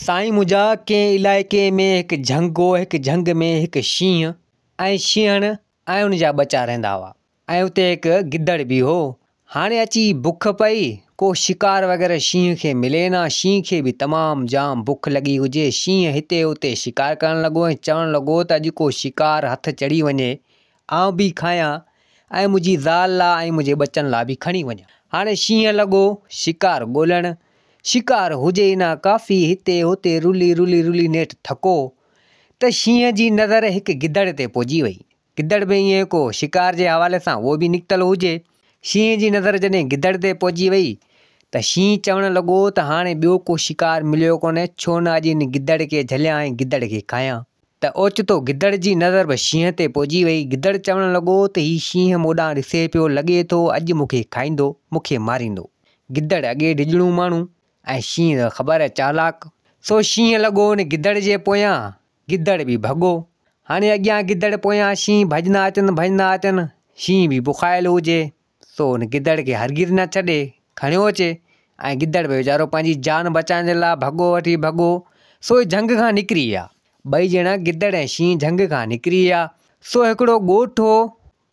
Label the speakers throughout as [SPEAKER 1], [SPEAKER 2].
[SPEAKER 1] साईं मुंहिंजा कंहिं इलाइक़े में हिकु झंग हो। हिकु झंग में हिकु शींहं ऐं शींहण ऐं उनजा ॿचा रहंदा हुआ ऐं उते हिकु गिदड़ बि हो। हाणे अची बुख पई, को शिकार वग़ैरह शींहं खे मिले न। शींहं खे बि तमामु जाम बुख लॻी हुजे। शींहं हिते उते शिकार करणु लॻो ऐं चवणु लॻो त अॼु को शिकार हथ चढ़ी वञे, आउं बि खायां ऐं मुंहिंजी ज़ाल लाइ ऐं मुंहिंजे ॿचनि लाइ बि खणी वञां। हाणे शींहं लॻो शिकार ॻोल्हणु। शिकार हुजे ई न, काफ़ी हिते हुते रुली नेठि थको त शींहं जी नज़र हिकु गिदड़ ते पहुची वई। गिदड़ में ईअं को शिकार जे हवाले सां उहो बि निकितल हुजे। शींहं जी नज़र जॾहिं गिदड़ ते पहुची वई त शींहं चवणु लॻो त हाणे ॿियो को शिकार मिलियो कोन्हे, छो न अॼु इन गिदड़ खे झलियां ऐं गिदड़ खे खायां। त ओचितो गिदड़ जी नज़र बि शींहं ते पहुची वई। गिदड़ चवणु लॻो त हीउ शींहं मूं ॾांहुं ॾिसे पियो, लॻे थो अॼु मूंखे खाईंदो, मूंखे मारींदो। गिदड़ अॻे डिॼणो माण्हू ऐं शींहं ख़बर आहे चालाक। सो शींहं लॻो उन गिदड़ जे पोयां, गिदड़ बि भॻो। हाणे अॻियां गिदड़ पोयां शींहं भॼंदा अचनि। शींहं बि बुखायलु हुजे, सो उन गिदड़ खे हरगिज़ न छॾे, खणियो अचे। ऐं गिदड़ बि वीचारो पंहिंजी जान बचाइण जे लाइ भॻो। सो झंग खां निकिरी विया ॿई ॼणा, गिदड़ ऐं शींहं झंग खां निकिरी विया। सो हिकिड़ो ॻोठु हो,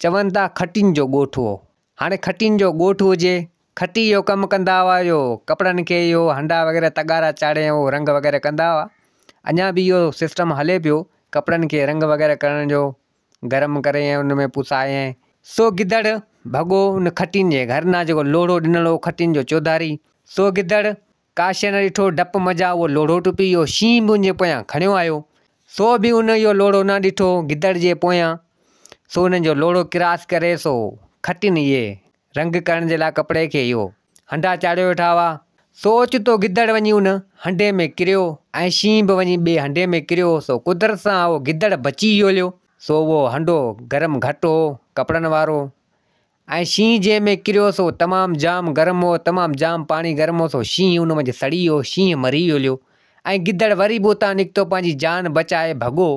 [SPEAKER 1] चवनि था खटिनि जो ॻोठु हो। हाणे खटिनि जो ॻोठु हुजे, खटी जो कमु कंदा हुआ, इहो कपिड़नि खे इहो हंडा वग़ैरह तगारा चाढ़े उहो रंग वग़ैरह कंदा हुआ। अञा बि इहो सिस्टम हले पियो, कपिड़नि खे रंग वग़ैरह करण जो, गरम करे ऐं उन में पुसाए। सो गिदड़ भॻो उन खटिनि जे घर ना, जेको लोड़ो ॾिनल हो खटिनि जो चौधारी। सो गिदड़ काशे न ॾिठो, डपु मजा उहो लोड़ो टुपी वियो। शींहं बि उनजे पोयां खणियो आयो, सो बि उन इहो लोड़ो न ॾिठो गिदड़ जे पोयां। सो उन्हनि जो लोड़ो क्रॉस करे सो खटिनि इहे रंग करण जे लाइ कपिड़े खे इहो हंडा चाढ़ियो वेठा हुआ। सो ओचितो गिदड़ वञी उन हंडे में किरियो ऐं शींहं बि वञी ॿिए हंडे में किरियो। सो कुदरत सां उहो गिदड़ बची वियो। सो उहो हंडो गरम घटि हो, कपिड़नि वारो, ऐं शींहं जंहिं में किरियो सो तमामु जाम गरम हो, तमामु जाम पाणी गरम हो। सो शींहं उन में सड़ी वियो, शींहं मरी वियो। ऐं गिदड़ वरी बि उतां निकितो, पंहिंजी जान बचाए भॻो,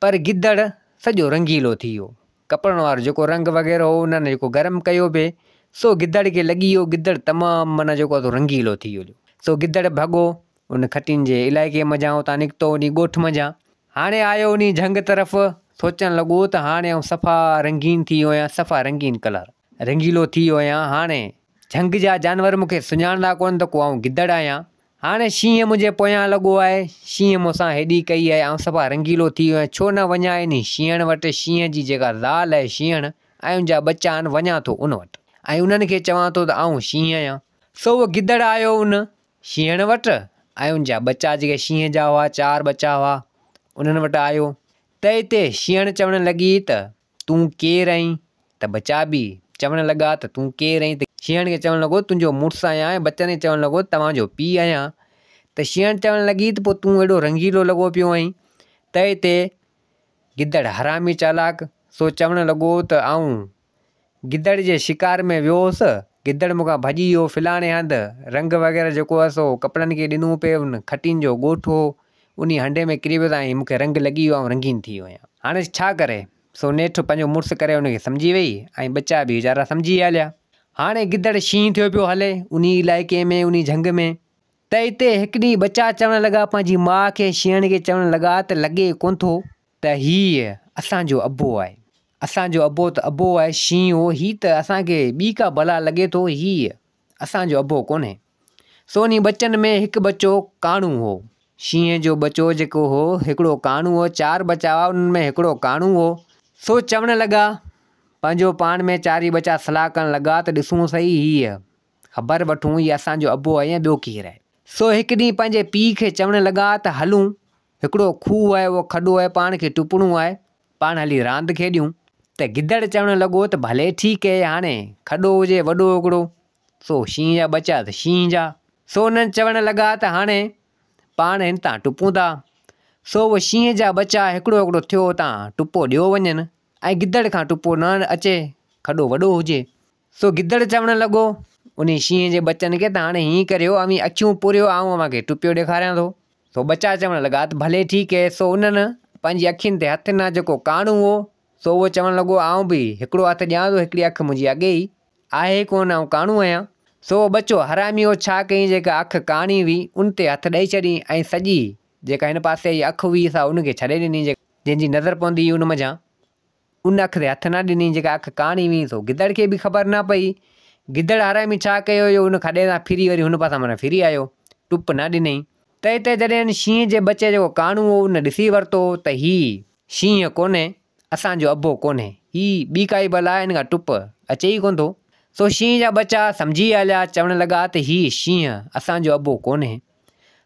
[SPEAKER 1] पर गिदड़ सॼो रंगीलो थी वियो। कपिड़नि वारो जेको रंग वग़ैरह हो उन्हनि जेको गरम कयो पिए, सो गिदड़ खे लॻी वियो। गिदड़ तमामु माना जेको आहे रंगीलो थी वियो। सो गिदड़ भॻो उन खटिनि जे इलाइक़े मञा, उतां निकितो उन ॻोठ मञा। हाणे आयो उन झंग तरफ़, सोचणु लॻो त हाणे आउं सफ़ा रंगीन थी वियो आहियां, सफ़ा रंगीन कलर रंगीलो थी वियो आहियां। हाणे झंग जा जानवर मूंखे सुञाणंदा कोन त को आउं गिदड़ आहियां। हाणे शींहं मुंहिंजे पोयां लॻो आहे, शींहं मूंसां हेॾी कई आहे, आउं सफ़ा रंगीलो थी वियो आहियां, छो न वञा इन शींहण वटि। शींहं जी जेका ज़ाल आहे शींहण ऐं उनजा ॿचा आहिनि, वञा थो उन वटि ऐं उन्हनि खे चवां थो त आउं शींहं आहियां। सो उहो गिदड़ आयो उन शींहण वटि ऐं उनजा ॿचा जेके शींहं जा हुआ, 4 ॿचा हुआ, उन्हनि वटि आयो। त हिते शींहण चवणु लॻी त तूं केरु आहीं? त ॿचा बि चवणु लॻा त तूं केरु आहीं? त शींहण खे चवणु लॻो तुंहिंजो मुड़ुसु आहियां, ऐं ॿचनि खे चवणु लॻो तव्हांजो पीउ आहियां। त शींहण चवणु लॻी त पोइ तूं एॾो रंगीलो लॻो पियो आहीं। त हिते गिदड़ हरामी चालाक, सो चवणु लॻो त आउं गिदड़ जे शिकार में वियो हुउसि, गिदड़ मूंखां भॼी वियो फिलाणे हंधि। रंग वग़ैरह जेको आहे सो कपिड़नि खे ॾिनो पिए, उन खटिनि जो ॻोठु हो, उन हंडे में किरी वियो ऐं मूंखे रंग लॻी वियो, ऐं रंगीन थी वियो आहियां। हाणे छा करे? सो नेठि पंहिंजो मुड़ुसु करे उनखे सम्झी वई ऐं ॿचा बि वीचारा सम्झी हलिया। हाणे गिदड़ शींहं थियो पियो हले उन इलाइक़े में, उन झंग में। त हिते हिकु ॾींहुं ॿचा चवणु लॻा पंहिंजी माउ खे, शींहण खे चवणु लॻा त लॻे कोन थो त हीअ असांजो अबो आहे। असांजो अबो त अबो आहे, शींहं हो, हीअ त असांखे ॿी का भला लॻे थो, हीअ असांजो अबो कोन्हे। सो उन ॿचनि में हिकु ॿचो काणू हो। शींहं जो ॿचो जेको हो हिकिड़ो काणू हो। 4 ॿचा हुआ, उन्हनि में हिकिड़ो काणू हो। सो चवणु लॻा पंहिंजो पाण में 4 ई ॿचा सलाह करणु लॻा त ॾिसूं सही, हीअ ख़बर वठूं हीअ असांजो अबो आहे या ॿियो केरु आहे। सो हिकु ॾींहुं पंहिंजे पीउ खे चवणु लॻा त हलूं, हिकिड़ो खूह आहे, उहो खॾो आहे, पाण खे टुपणो आहे, पाण हली रांदि खेॾूं। त गिदड़ चवणु लॻो त भले ठीकु आहे, हाणे खॾो हुजे वॾो हिकिड़ो, सो शींहं जा ॿचा त शींहं जा। सो उन्हनि चवणु लॻा त हाणे पाण हिन तां टुपूं था। सो उहो शींहं जा ॿचा हिकिड़ो हिकिड़ो थियो हुतां टुपो ॾियो वञनि ऐं गिदड़ खां टुपो न अचे, खॾो वॾो हुजे। सो गिदड़ चवणु लॻो उन शींहं जे ॿचनि खे त हाणे हीअं करियो, अवी अखियूं पूरियो, आउं अव्हांखे टुपियो ॾेखारियां थो। सो ॿचा चवणु लॻा त भले ठीकु आहे। सो उन्हनि पंहिंजी अखियुनि ते हथु न, जेको काणू हो सो उहो चवणु लॻो आउं बि हिकिड़ो हथु ॾियां थो, हिकिड़ी अखि मुंहिंजी अॻे ई आहे कोन, आउं काणू आहियां। सो बच्चो हरामीअ छा कयईं, जेका अखि काणी हुई उन ते हथु ॾेई छॾियईं ऐं सॼी जेका हिन पासे जी अखि हुई सा उनखे छॾे ॾिनईं, जंहिंजी नज़र पवंदी हुई उन मज़ा उन अखि ते हथु न ॾिनईं जेका अखि काणी हुई। सो गिदड़ खे बि ख़बर न पई। गिदड़ हरामी छा कयो हुयो, उन खॾे सां फिरी वरी हुन पासां माना फिरी आयो, टुप न ॾिनईं। त हिते जॾहिं शींहं जे बचे जेको काणू हो उन ॾिसी वरितो त हीउ शींहं कोन्हे, असांजो अबो कोन्हे, हीउ ॿी काई बला आहे, हिन खां टुप अचे ई कोन थो। सो शींहं जा बचा सम्झी हलिया, चवण लॻा त हीउ शींहं असांजो अबो कोन्हे।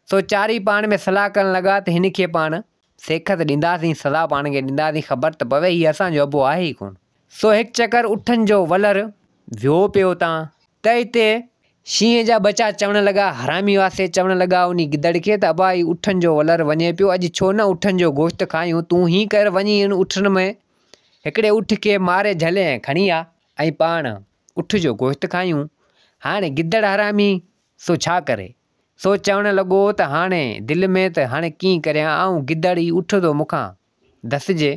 [SPEAKER 1] सो चारी पाण में सलाह करण लॻा त हिन खे पाण सेखत ॾींदासीं, सलाह पाण खे ॾींदासीं, ख़बर त पवे हीउ असांजो अबो आहे ई कोन। सो हिकु चकर उठनि जो वलर वियो पियो तां। त हिते शींहं जा बचा चवण लॻा, हरामी वास्ते चवण लॻा उन गिदड़ खे त अबा हीउ उठनि जो वलर वञे पियो, अॼु छो न उठनि जो गोश्त खायूं, तूं हीअं कर वञी हिन उठनि में हिकिड़े उठ खे मारे झले खणी आ ऐं पाण उठ जो गोश्त खायूं। हाणे गिदड़ हरामी सो छा करे, सो चवण लॻो त हाणे दिलि में त हाणे कीअं करियां, ऐं गिदड़ ई उठ थो मूंखां धसिजे,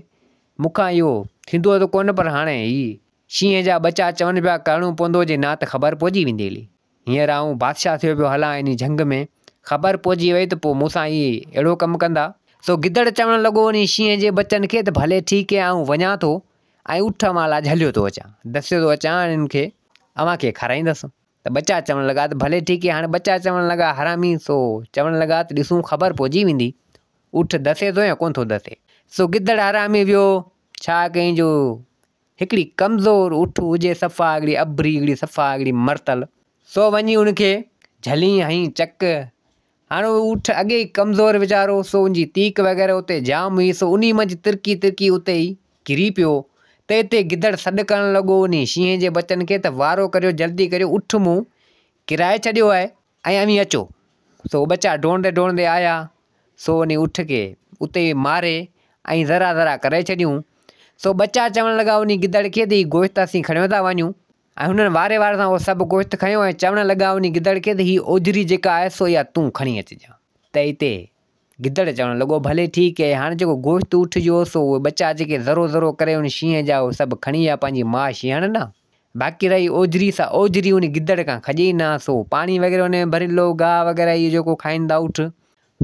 [SPEAKER 1] मूंखां इहो थींदो त कोन, पर हाणे हीउ शींहं जा बचा चवनि पिया करिणो पवंदो, जे ना त ख़बर पइजी वेंदी हली। हींअर आऊं बादशाह थियो पियो हलां इन झंग में, ख़बर पइजी वई त पोइ मूंसां इहे अहिड़ो कमु कंदा। सो गिदड़ चवण लॻो उन शींहं जे बचनि खे त भले ठीकु आहे, आऊं वञा थो ऐं उठ माला झलियो थो अचां, धसियो थो अचां हिननि खे, अव्हांखे खाराईंदुसि। त बचा चवण लॻा त भले ठीकु आहे। हाणे बचा चवण लॻा हरामी, सो चवण लॻा त ॾिसूं ख़बर पइजी वेंदी उठ धसे थो या कोन थो धसे। सो गिदड़ हरामी वियो, छा कयईं जो हिकिड़ी कमज़ोर उठ हुजे, सफ़ा हिकिड़ी अबरी, हिकिड़ी सफ़ा हिकिड़ी मरतल, सो वञी उनखे झली हईं चक। हाणे उठ अॻे ई कमज़ोर वीचारो, सो उनजी तीक वग़ैरह उते जाम हुई, सो उन मंझि तिरकी तिरकी उते ई किरी पियो। त हिते गिदड़ सॾु करणु लॻो उन शींहं जे बचनि खे त वारो करियो, जल्दी करियो, उठ मूं किराए छॾियो आहे ऐं अवी अचो। सो बचा ढोंढदे ढोंढदे आया, सो उन उठ खे उते मारे ऐं ज़रा ज़रा करे छॾियूं। सो बचा चवण लॻा उन गिदड़ खे त हीउ गोश्त असीं खणियो था वञूं, ऐं हुननि वारे वारे सां उहो सभु गोश्त खयों ऐं चवण लॻा उन गिदड़ खे त हीउ ओजरी जेका आहे सो इहा तूं खणी अचिजांइ। त हिते गिदड़ चवण लॻो भले ठीकु आहे। हाणे जेको गोश्त उठ जो सो उहे बचा जेके ज़रो ज़रो करे उन शींहं जा उहे सभु खणी विया पंहिंजी माउ शींहण न, बाक़ी रही ओजरी सां ओजरी उन गिदड़ खां खॼी न। सो पाणी वग़ैरह उन में भरियलु गाह वग़ैरह इहो जेको खाईंदा उठ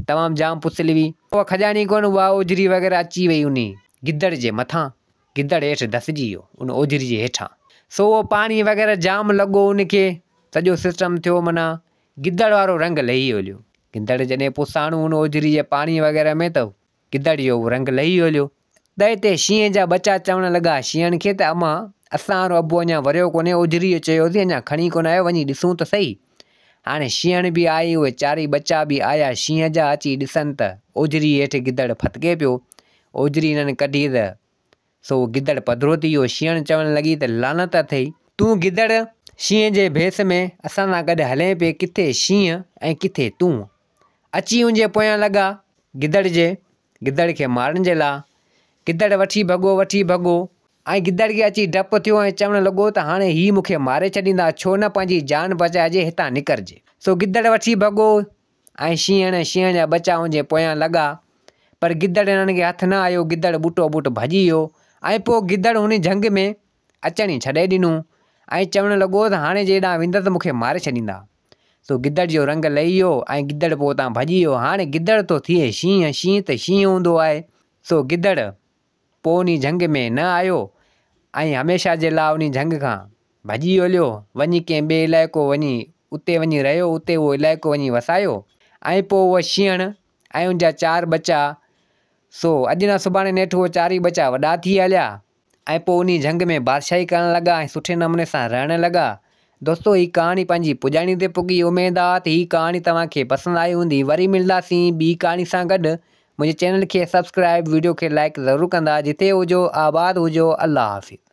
[SPEAKER 1] तमामु जाम पुसली हुई, उहा खॼानी कोन, उहा ओजरी वग़ैरह अची वई उन गिदड़ जे मथां, गिदड़ हेठि धसिजी वियो उन ओजरी जे हेठां। सो उहो पाणी वग़ैरह जाम लॻो उनखे, सॼो सिस्टम थियो, माना गिदड़ वारो रंग लही हलियो। गिदड़ जॾहिं पुसाणो उन ओजरी जे पाणी वग़ैरह में त गिदड़ जो रंग लही हलियो। त हिते शींहं जा बचा चवण लॻा शींहनि खे त अमां असां वारो अबो अञा वरियो कोन्हे, ओजरीअ चयोसीं अञा खणी कोन आयो, वञी ॾिसूं त सही। हाणे शींहण बि आई, उहे चारी बचा बि आया शींहं जा, अची ॾिसनि त ओजरी हेठि गिदड़ फतके पियो, ओजरी हिननि कढी त सो गिदड़ पधिरो थी वियो। शींहण चवण लॻी त लानत अथई, तूं गिदड़ शींहं जे भेस में असां सां गॾु हले पिए, किथे शींहं ऐं किथे तूं। अची उनजे पोयां लॻा गिदड़ जे, गिदड़ खे मारण जे लाइ। गिदड़ वठी भॻो ऐं गिदड़ खे अची डपु थियो ऐं चवण लॻो त हाणे हीउ मूंखे मारे छॾींदा, छो न पंहिंजी जान बचाइजे, हितां निकिरजे। सो गिदड़ वठी भॻो ऐं शींहं जा बचा उनजे पोयां लॻा, पर गिदड़ हिननि खे हथु न आयो, गिदड़ ॿुटो ॿुट भॼी वियो। ऐं पोइ गिदड़ हुन झंग में अचण ई छॾे ॾिनो ऐं चवण लॻो त हाणे जेॾां वेंदसि त मूंखे मारे छॾींदा। सो गिदड़ जो रंग लही वियो ऐं गिदड़ पोइ उतां भॼी वियो। हाणे गिदड़ थो थिए शींहं, शींहं त शींहं हूंदो आहे। सो गिदड़ पोइ उन झंग में न आयो ऐं हमेशह जे लाइ उन झंग खां भॼी हलियो, वञी कंहिं ॿिए इलाइक़ो वञी उते वञी रहियो, उते उहो इलाइक़ो वञी वसायो। ऐं पोइ उहा शींहण ऐं उनजा चार बचा, सो अॼु न सुभाणे नेठि उहो चारी बचा वॾा थी हलिया ऐं पोइ उन झंग में बादशाही करणु लॻा ऐं सुठे नमूने सां रहणु लॻा। दोस्तो हीअ कहाणी पंहिंजी पुॼाणी ते पुॻी। उमेद आहे त हीअ कहाणी तव्हांखे पसंदि आई हूंदी। वरी मिलंदासीं ॿी कहाणी सां गॾु। मुंहिंजे चैनल खे सब्सक्राइब, वीडियो खे लाइक ज़रूरु कंदा। जिते हुजो आबाद हुजो। अल्लाह हाफ़िज़।